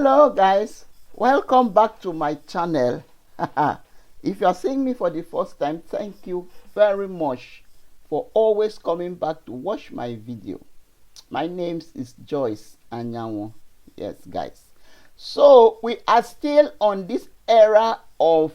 Hello guys, welcome back to my channel. If you are seeing me for the first time, thank you very much for always coming back to watch my video. My name is Joyce Anyanwo. Yes guys, so we are still on this era of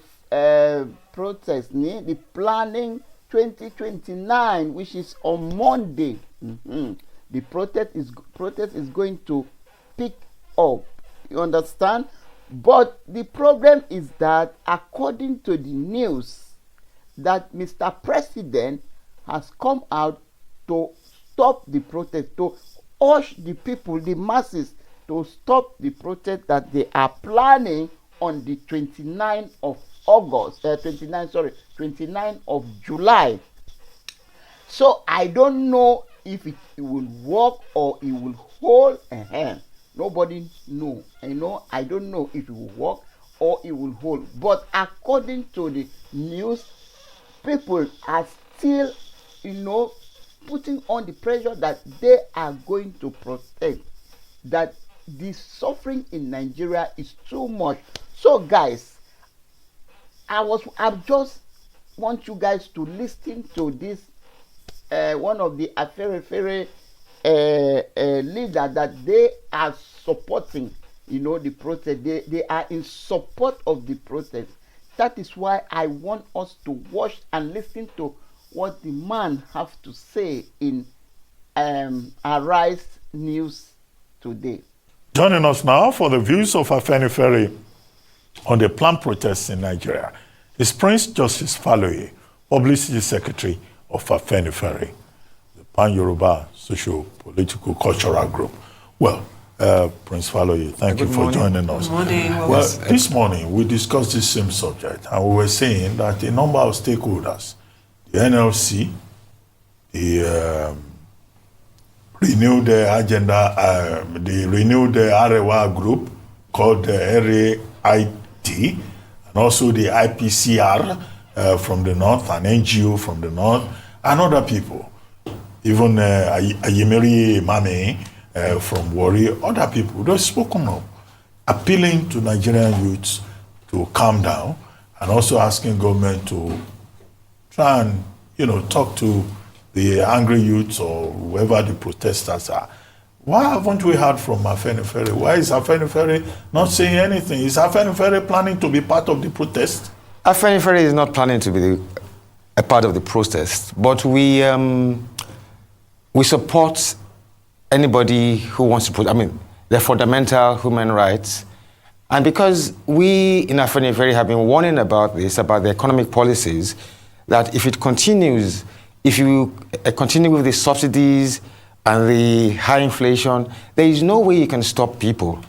protest, the planning 2029, which is on Monday. The protest is going to pick up, you understand? But the problem is that according to the news, that Mr. President has come out to stop the protest, to urge the people, the masses, to stop the protest that they are planning on the 29th of August, 29th of July. So I don't know if it will work or it will hold a hand. Nobody know. I don't know if it will work or it will hold. But according to the news, people are still, putting on the pressure that they are going to protest, that the suffering in Nigeria is too much. So guys, I just want you guys to listen to this one of the Aferniferes leader that they are supporting, the protest. They are in support of the protest. That is why I want us to watch and listen to what the man have to say in Arise News today. Joining us now for the views of Aferniferes on the planned protests in Nigeria is Prince Justice Faloye, Publicity Secretary of Aferniferes, the Pan-Yoruba Socio-Political Cultural Group. Well, Prince Faloye, thank you for joining us. Good morning. Well, this morning we discussed this same subject, and we were saying that a number of stakeholders, the NLC, the renewed agenda, the renewed Arewa group called the RAIT, and also the IPCR from the north, an NGO from the north, and other people, even Ayemeri Mame from Warri, other people, they've spoken up, appealing to Nigerian youths to calm down, and also asking government to try and, talk to the angry youths or whoever the protesters are. Why haven't we heard from Aferniferes? Why is Aferniferes not saying anything? Is Aferniferes planning to be part of the protest? Aferniferes is not planning to be a part of the protest, but we support anybody who wants to put, their fundamental human rights. And because we in Aferniferes have been warning about this, about the economic policies, that if it continues, if you continue with the subsidies and the high inflation, there is no way you can stop people.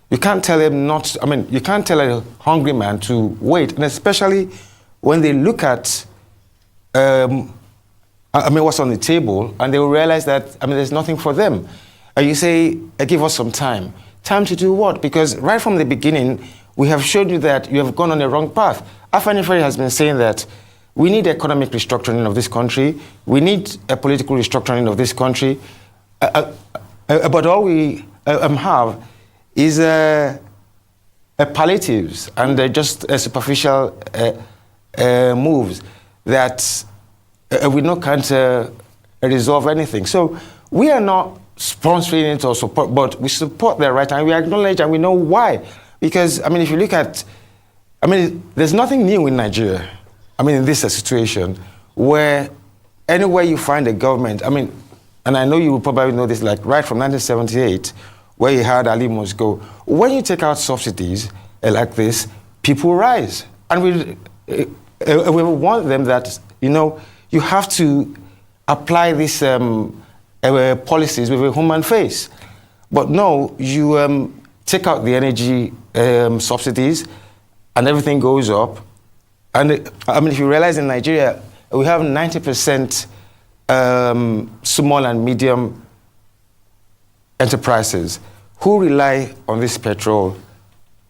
You can't tell them you can't tell a hungry man to wait, and especially when they look at what's on the table, and they will realize that there's nothing for them. And you say, give us some time. Time to do what? Because right from the beginning, we have showed you that you have gone on the wrong path. Aferniferes has been saying that we need economic restructuring of this country. We need a political restructuring of this country. But all we have is palliatives and just superficial moves that we can't resolve anything. So we are not sponsoring it or support, but we support their right, and we acknowledge and we know why. Because, if you look at, there's nothing new in Nigeria. In this situation where anywhere you find a government, and I know you will probably know this, like right from 1978, where you had Ali Moscow, when you take out subsidies like this, people rise. And we want them that, you have to apply these policies with a human face. But no, you take out the energy subsidies and everything goes up. And if you realize in Nigeria, we have 90% small and medium enterprises who rely on this petrol,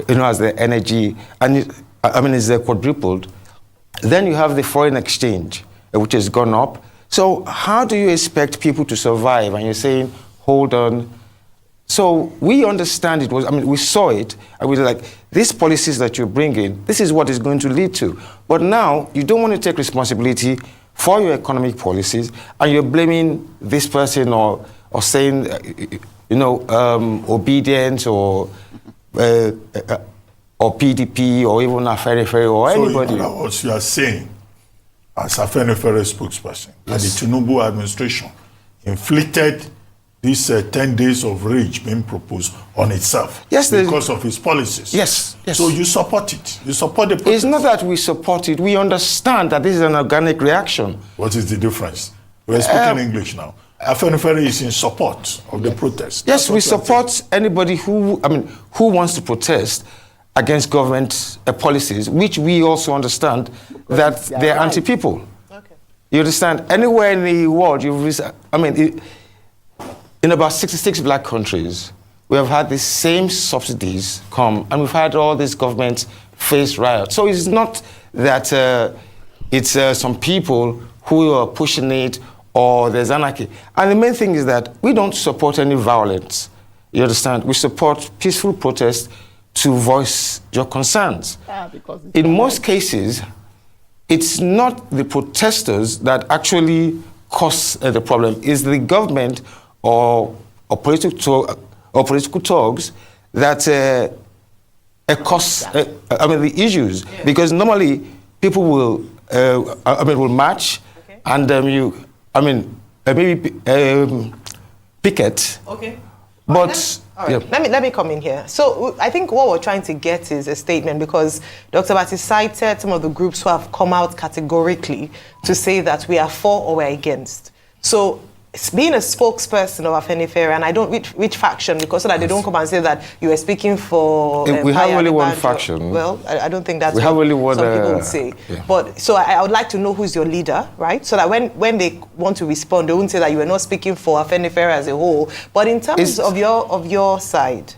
as their energy, and it's quadrupled. Then you have the foreign exchange, which has gone up. So how do you expect people to survive? And you're saying, hold on, So we understand it was, I mean, we saw it, and we were like, these policies that you're bringing, this is what it's going to lead to. But now, you don't want to take responsibility for your economic policies, and you're blaming this person or saying, obedience or PDP or even Aferniferes or anybody. So in other words, you are saying, as Aferniferes spokesperson, that the Tinubu administration inflicted this 10 days of rage being proposed on itself because of its policies. Yes. So you support it. You support the protest. It's not that we support it. We understand that this is an organic reaction. What is the difference? We're speaking English now. Aferniferes is in support of the protest. Yes, we support anybody who wants to protest against government policies, which we also understand that they're right. Anti-people. Okay. You understand? Anywhere in the world, in about 66 black countries, we have had the same subsidies come, and we've had all these governments face riots. So it's not that it's some people who are pushing it or there's anarchy. And the main thing is that we don't support any violence. You understand? We support peaceful protest to voice your concerns. In most cases, it's not the protesters that actually cause the problem. It's the government or political talks that cause the issues. Yeah. Because normally people will will march, okay. And maybe picket. Okay. But yeah. Let me come in here. So I think what we're trying to get is a statement, because Dr. Bati cited some of the groups who have come out categorically to say that we are for or we're against. So being a spokesperson of Aferniferes, and I don't which faction, because so that they don't come and say that you are speaking for. We have only one faction. Well, I don't think that's what some people would say. Yeah. But so I would like to know who's your leader, right? So that when they want to respond, they won't say that you are not speaking for Aferniferes as a whole. But in terms of your side,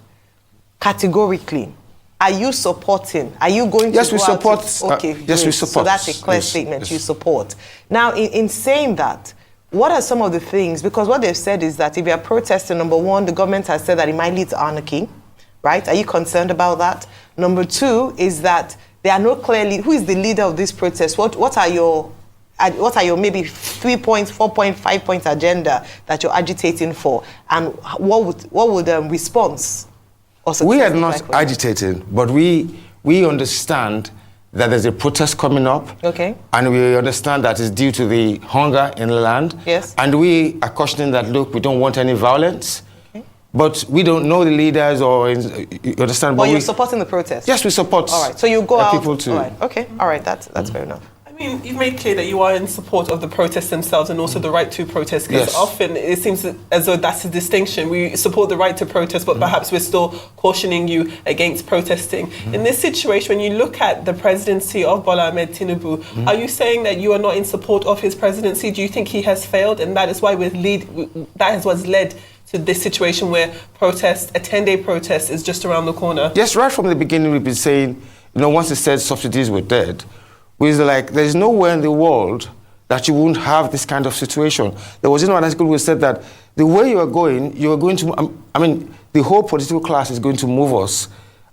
categorically, are you supporting? Are you going to? Yes, we support. Okay. Yes, we support. So that's a clear statement. You support. Now, in saying that, what are some of the things? Because what they've said is that if you are protesting, number one, the government has said that it might lead to anarchy, right? Are you concerned about that? Number two is that there are no clearly, who is the leader of this protest? What are your maybe 3 points, 4 point, 5 point agenda that you're agitating for? And what would response or success? We are not agitating, but we understand that there's a protest coming up. Okay. And we understand that it's due to the hunger in the land. Yes. And we are cautioning that, look, we don't want any violence. Okay. But we don't know the leaders or, you understand? But you're supporting the protest? Yes, we support. All right, so you go out. People too. All right, okay, all right, that's fair enough. I mean, you've made clear that you are in support of the protests themselves and also the right to protest, because often it seems as though that's a distinction. We support the right to protest, but perhaps we're still cautioning you against protesting. In this situation, when you look at the presidency of Bola Ahmed Tinubu, are you saying that you are not in support of his presidency? Do you think he has failed, and that is why that is what's led to this situation where protest, a 10-day protest, is just around the corner? Yes, right from the beginning we've been saying, once they said subsidies were dead, we was like, there's nowhere in the world that you wouldn't have this kind of situation. There was an article who said that the way you are going to, the whole political class is going to move us,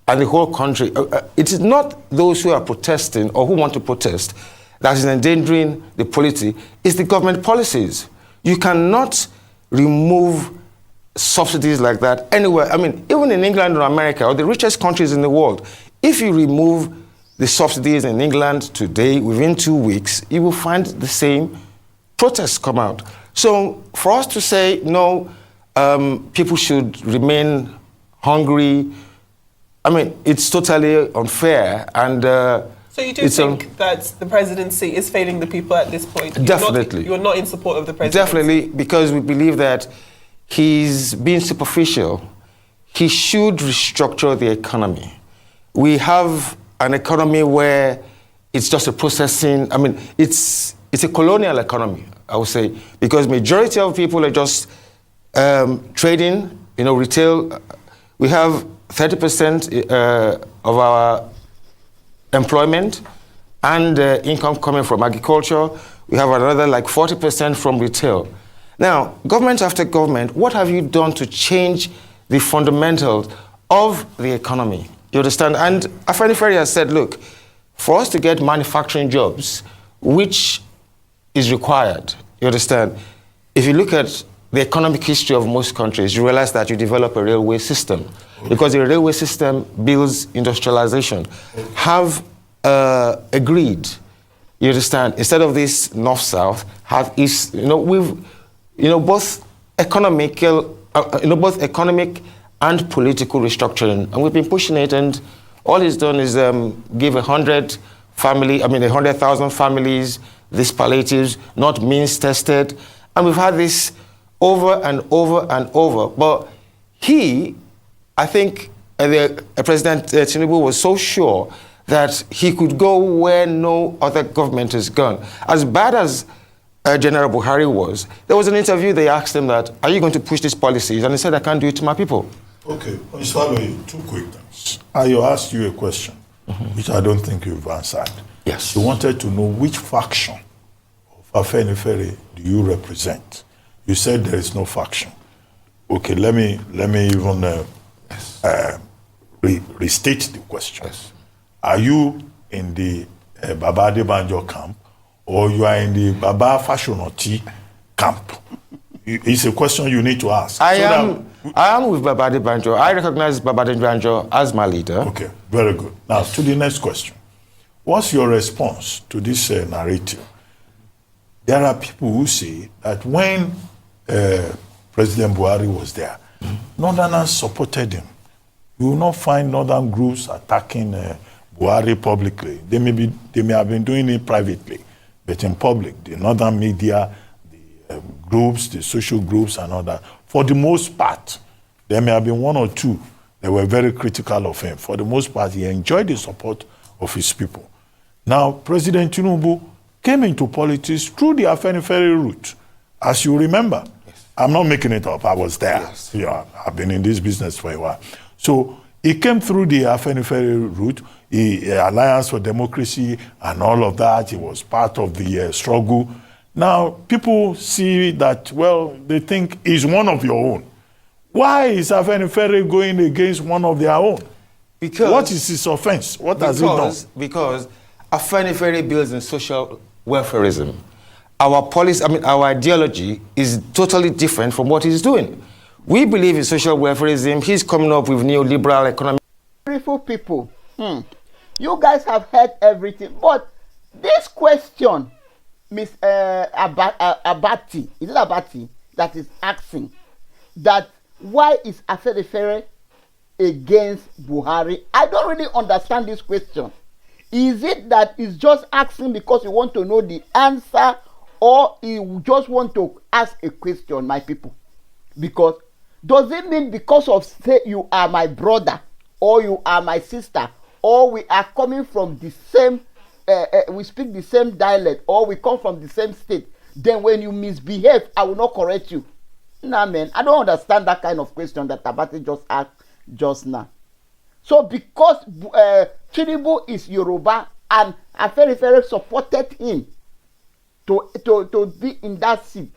and the whole country. It is not those who are protesting or who want to protest that is endangering the polity. It's the government policies. You cannot remove subsidies like that anywhere. Even in England or America or the richest countries in the world, if you remove the subsidies in England today, within 2 weeks, you will find the same protests come out. So for us to say, no, people should remain hungry, it's totally unfair. And so you do think that the presidency is failing the people at this point? Definitely. You're not in support of the presidency? Definitely, because we believe that he's being superficial. He should restructure the economy. We have an economy where it's just a processing, it's a colonial economy, I would say, because majority of people are just trading, retail. We have 30% of our employment and income coming from agriculture. We have another 40% from retail. Now, government after government, what have you done to change the fundamentals of the economy. You understand? And Aferniferes has said, look, for us to get manufacturing jobs, which is required, you understand? If you look at the economic history of most countries, you realize that you develop a railway system. Because the railway system builds industrialization. Have agreed, you understand, instead of this north-south, have east, both economic and political restructuring. And we've been pushing it, and all he's done is give 100,000 families these palliatives, not means tested. And we've had this over and over and over. But I think President Tinubu was so sure that he could go where no other government has gone. As bad as General Buhari was, there was an interview, they asked him that, are you going to push these policies? And he said, I can't do it to my people. Okay, Mr. Aloy, two quick things. I asked you a question, which I don't think you've answered. Yes. You wanted to know which faction of Aferniferes do you represent? You said there is no faction. Okay, let me even restate the question. Yes. Are you in the Baba Adebanjo camp, or you are in the Baba Fashionoti camp? It's a question you need to ask. I am with Baba Adebanjo. I recognize Baba Adebanjo as my leader. Okay, very good. Now, to the next question. What's your response to this narrative? There are people who say that when President Buhari was there, Northerners supported him. You will not find Northern groups attacking Buhari publicly. They may have been doing it privately, but in public, the Northern media, the groups, the social groups and all that, for the most part, there may have been one or two that were very critical of him. For the most part, he enjoyed the support of his people. Now, President Tinubu came into politics through the Aferniferes route, as you remember. Yes. I'm not making it up. I was there. Yes. Yeah, I've been in this business for a while. So he came through the Aferniferes route, Alliance for Democracy and all of that. He was part of the struggle. Now, people see that, well, they think he's one of your own. Why is Aferniferes going against one of their own? Because what is his offense? What has he done? Because Aferniferes builds in social welfareism. Our policy, our ideology is totally different from what he's doing. We believe in social welfareism. He's coming up with neoliberal economic. Beautiful people, you guys have heard everything, but this question, Miss Abati, is it Abati that is asking that why is Aferniferes against Buhari? I don't really understand this question. Is it that he's just asking because you want to know the answer, or you just want to ask a question, my people? Because does it mean because of, say, you are my brother, or you are my sister, or we are coming from the same, we speak the same dialect, or we come from the same state, then when you misbehave, I will not correct you? Nah, man, I don't understand that kind of question that Tabati just asked just now. So because Tinubu is Yoruba and Aferniferes supported him to be in that seat,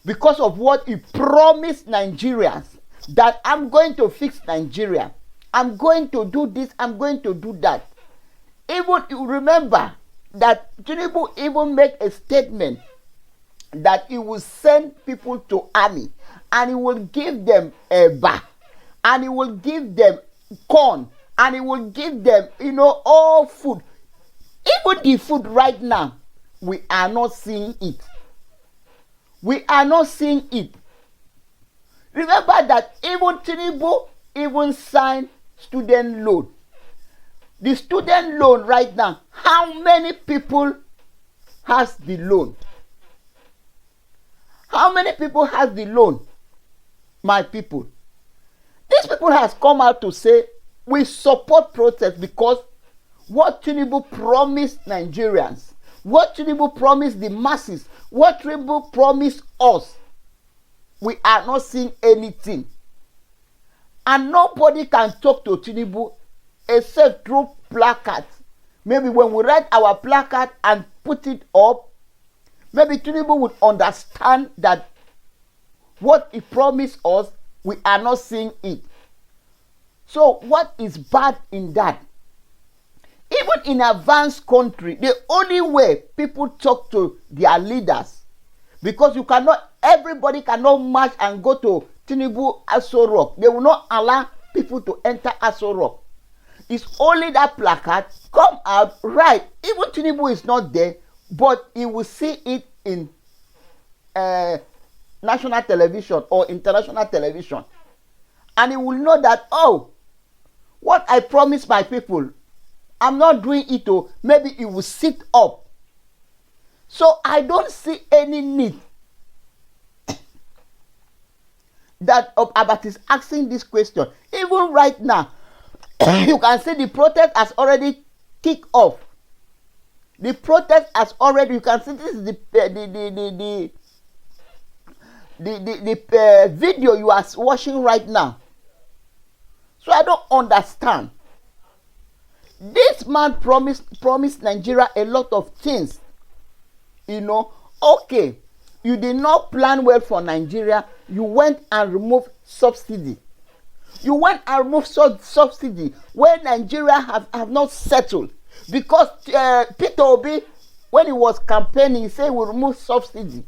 because of what he promised Nigerians, that I'm going to fix Nigeria, I'm going to do this, I'm going to do that. Even you remember that Tinubu even made a statement that he will send people to army and he will give them eba, and he will give them corn, and he will give them, all food. Even the food right now, we are not seeing it. We are not seeing it. Remember that even Tinubu even signed student loan. The student loan right now, how many people has the loan? How many people has the loan? My people. These people has come out to say, we support protest because what Tinubu promised Nigerians, what Tinubu promised the masses, what Tinubu promised us, we are not seeing anything. And nobody can talk to Tinubu except through placards. Maybe when we write our placard and put it up, maybe Tinubu would understand that what he promised us We are not seeing it. So what is bad in that? Even in advanced country, the only way people talk to their leaders, because you cannot, everybody cannot march and go to Tinubu Aso Rock. They will not allow people to enter Aso Rock. It's only that placard come out, right? Even Tinubu is not there, but he will see it in national television or international television, and he will know that, oh, what I promised my people, I'm not doing it. Oh, maybe he will sit up. So I don't see any need that Abat is asking this question. Even right now, you can see the protest has already kicked off. The protest has already, you can see this is the video you are watching right now. So I don't understand. This man promised Nigeria a lot of things. You know, okay, you did not plan well for Nigeria. You went and removed subsidy. You went and removed subsidy where Nigeria have not settled. Because Peter Obi, when he was campaigning, he said he will remove subsidy.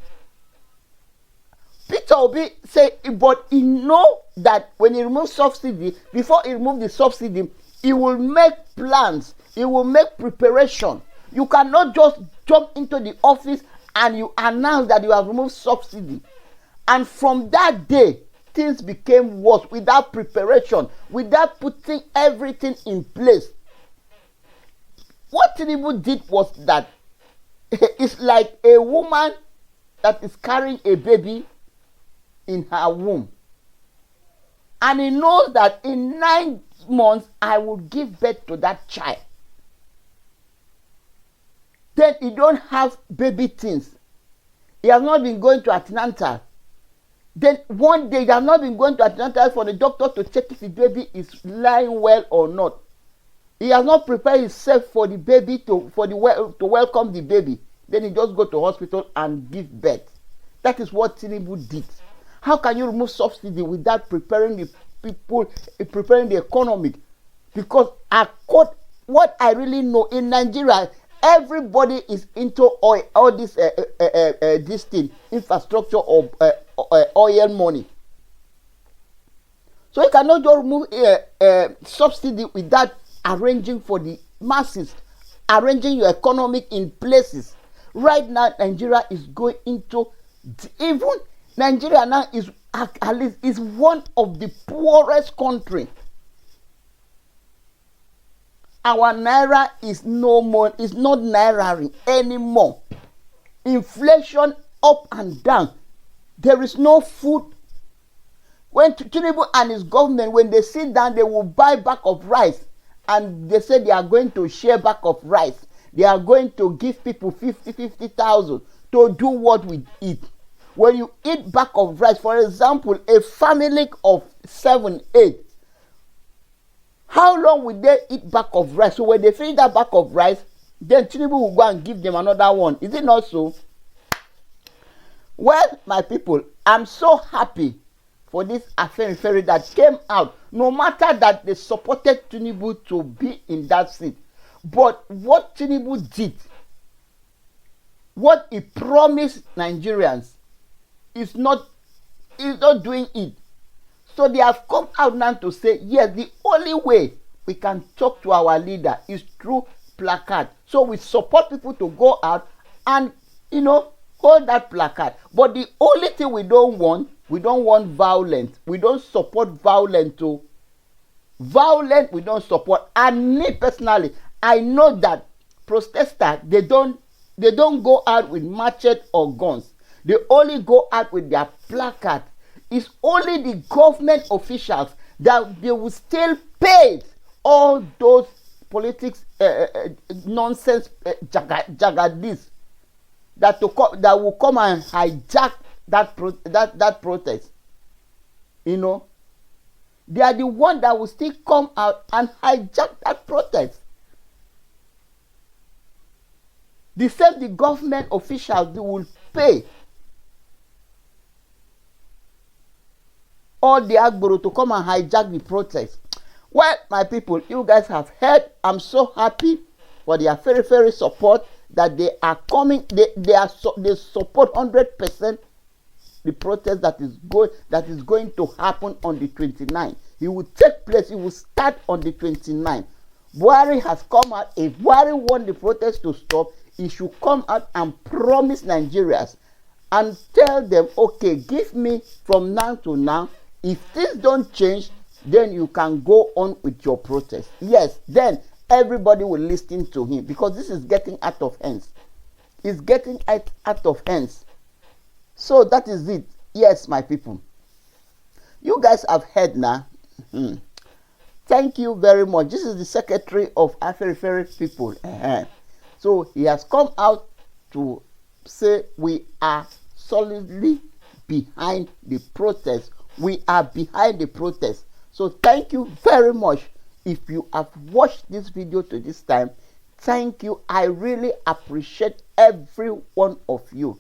Peter Obi said, but he know that when he removes subsidy, before he remove the subsidy, he will make plans. He will make preparation. You cannot just jump into the office and you announce that you have removed subsidy. And from that day, things became worse without preparation, without putting everything in place. What Tinubu did was that it's like a woman that is carrying a baby in her womb. And he knows that in 9 months, I will give birth to that child. Then he don't have baby things. He has not been going to antenatal. Then one day he has not been going to antenatal for the doctor to check if the baby is lying well or not. He has not prepared himself for the baby to welcome the baby. Then he just go to hospital and give birth. That is what Tinubu did. How can you remove subsidy without preparing the people, preparing the economy? Because what I really know in Nigeria, everybody is into oil, all this thing, infrastructure or oil money. So you cannot just remove subsidy without arranging for the masses, arranging your economic in places. Right now, Nigeria is going into, even Nigeria now is at least is one of the poorest country. Our naira is no more, is not naira anymore. Inflation up and down. There is no food. When Tinubu and his government, when they sit down, they will buy bag of rice. And they say they are going to share bag of rice. They are going to give people 50,000 to do what we eat. When you eat bag of rice, for example, a family of 7, 8, how long will they eat bag of rice? So when they finish that bag of rice, then Tinubu will go and give them another one. Is it not so? Well, my people, I'm so happy for this Aferniferes that came out. No matter that they supported Tinubu to be in that seat. But what Tinubu did, what he promised Nigerians, is not doing it. So they have come out now to say, yes, the only way we can talk to our leader is through placard. So we support people to go out and, hold that placard. But the only thing we don't want violence. We don't support violence too. Violence we don't support. And me personally, I know that protesters, they don't go out with machete or guns. They only go out with their placard. It's only the government officials that they will still pay all those politics nonsense jagadis that will come and hijack that protest. They are the one that will still come out and hijack that protest. The government officials, they will pay all the Agboro to come and hijack the protest. Well, my people, you guys have heard. I'm so happy for the Aferniferes support that they are coming. They support 100% the protest that is going to happen on the 29th. It will take place. It will start on the 29th. Buhari has come out. If Buhari want the protest to stop, he should come out and promise Nigerians and tell them, okay, give me from now to now. If things don't change, then you can go on with your protest. Yes, then everybody will listen to him, because this is getting out of hands. It's getting out of hands. So that is it. Yes, my people. You guys have heard now. Thank you very much. This is the secretary of Aferniferes people. So he has come out to say we are solidly behind the protest. We are behind the protest. So thank you very much. If you have watched this video to this time, thank you. I really appreciate every one of you.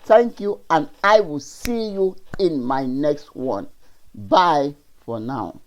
Thank you, and I will see you in my next one. Bye for now.